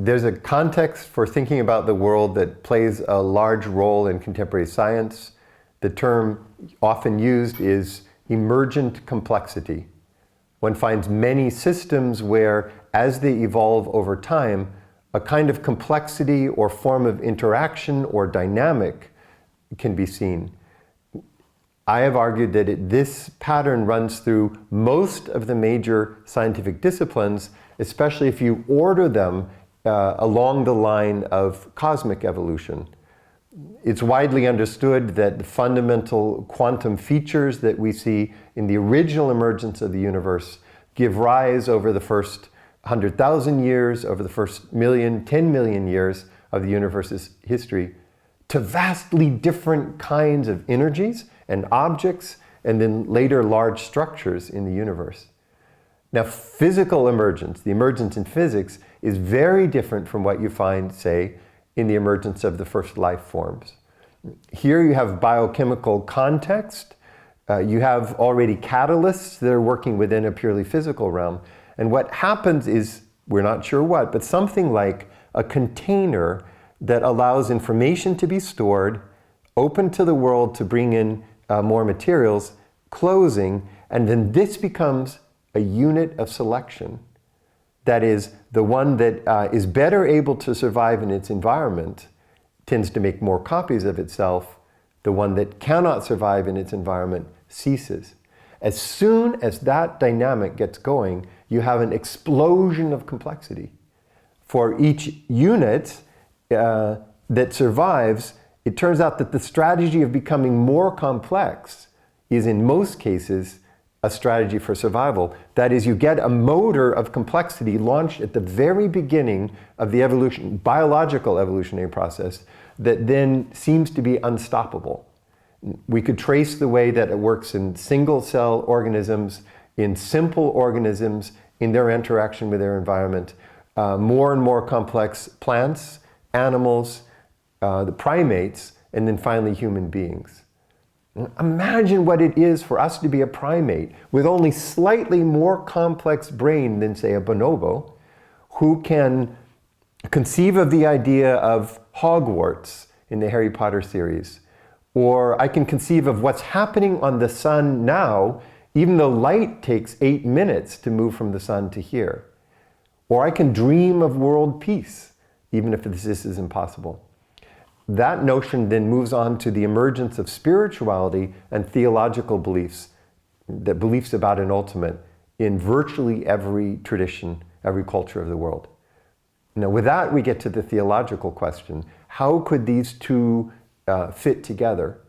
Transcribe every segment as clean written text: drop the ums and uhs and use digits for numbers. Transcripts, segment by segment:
There's a context for thinking about the world that plays a large role in contemporary science. The term often used is emergent complexity. One finds many systems where, as they evolve over time, a kind of complexity or form of interaction or dynamic can be seen. I have argued that this pattern runs through most of the major scientific disciplines, especially if you order them along the line of cosmic evolution. It's widely understood that the fundamental quantum features that we see in the original emergence of the universe give rise over the first 100,000 years, over the first 10 million years of the universe's history, to vastly different kinds of energies and objects, and then later large structures in the universe. Now, physical emergence, the emergence in physics, is very different from what you find, say, in the emergence of the first life forms. Here you have biochemical context, you have already catalysts that are working within a purely physical realm, and what happens is, we're not sure what, but something like a container that allows information to be stored, open to the world to bring in more materials, closing, and then this becomes a unit of selection. That is, the one that is better able to survive in its environment tends to make more copies of itself. The one that cannot survive in its environment ceases. As soon as that dynamic gets going, you have an explosion of complexity. For each unit that survives, it turns out that the strategy of becoming more complex is in most cases a strategy for survival. That is, you get a motor of complexity launched at the very beginning of the biological evolutionary process that then seems to be unstoppable. We could trace the way that it works in single-cell organisms, in simple organisms, in their interaction with their environment, more and more complex plants, animals, the primates, and then finally human beings. Imagine what it is for us to be a primate with only slightly more complex brain than, say, a bonobo, who can conceive of the idea of Hogwarts in the Harry Potter series. Or I can conceive of what's happening on the sun now, even though light takes 8 minutes to move from the sun to here. Or I can dream of world peace, even if this is impossible. That notion then moves on to the emergence of spirituality and theological beliefs, the beliefs about an ultimate, in virtually every tradition, every culture of the world. Now, with that, we get to the theological question. How could these two fit together?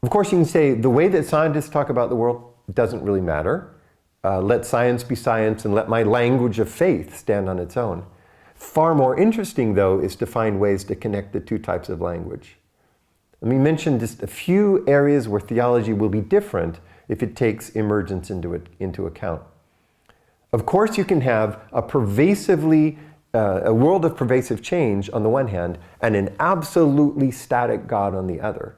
Of course, you can say the way that scientists talk about the world doesn't really matter. Let science be science and let my language of faith stand on its own. Far more interesting, though, is to find ways to connect the two types of language. Let me mention just a few areas where theology will be different if it takes emergence into account. Of course, you can have a world of pervasive change on the one hand, and an absolutely static God on the other.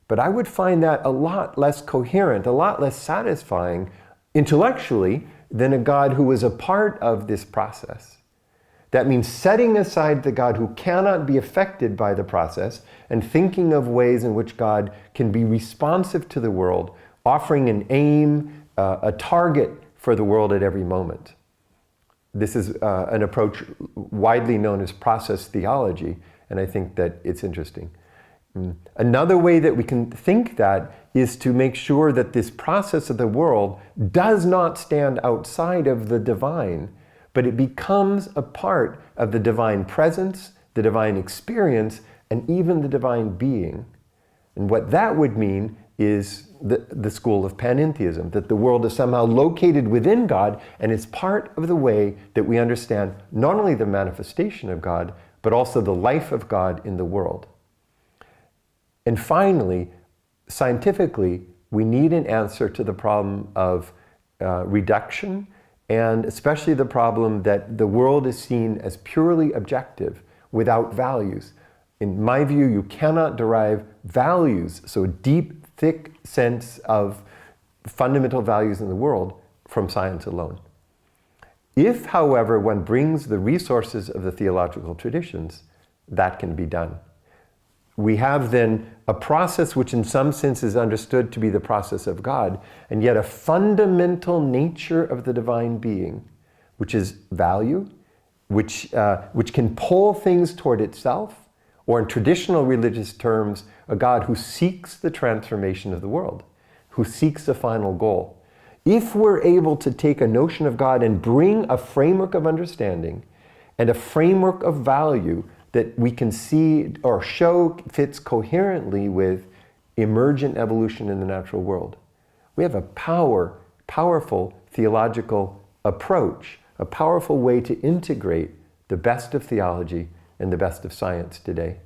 But I would find that a lot less coherent, a lot less satisfying intellectually than a God who is a part of this process. That means setting aside the God who cannot be affected by the process and thinking of ways in which God can be responsive to the world, offering an aim, a target for the world at every moment. This is an approach widely known as process theology, and I think that it's interesting. Another way that we can think that is to make sure that this process of the world does not stand outside of the divine, but it becomes a part of the divine presence, the divine experience, and even the divine being. And what that would mean is the school of panentheism, that the world is somehow located within God and is part of the way that we understand not only the manifestation of God, but also the life of God in the world. And finally, scientifically, we need an answer to the problem of reduction, and especially the problem that the world is seen as purely objective, without values. In my view, you cannot derive values, so a deep, thick sense of fundamental values in the world, from science alone. If, however, one brings the resources of the theological traditions, that can be done. We have then a process which in some sense is understood to be the process of God, and yet a fundamental nature of the divine being, which is value, which can pull things toward itself, or in traditional religious terms, a God who seeks the transformation of the world, who seeks a final goal. If we're able to take a notion of God and bring a framework of understanding and a framework of value that we can see or show fits coherently with emergent evolution in the natural world, we have a powerful theological approach, a powerful way to integrate the best of theology and the best of science today.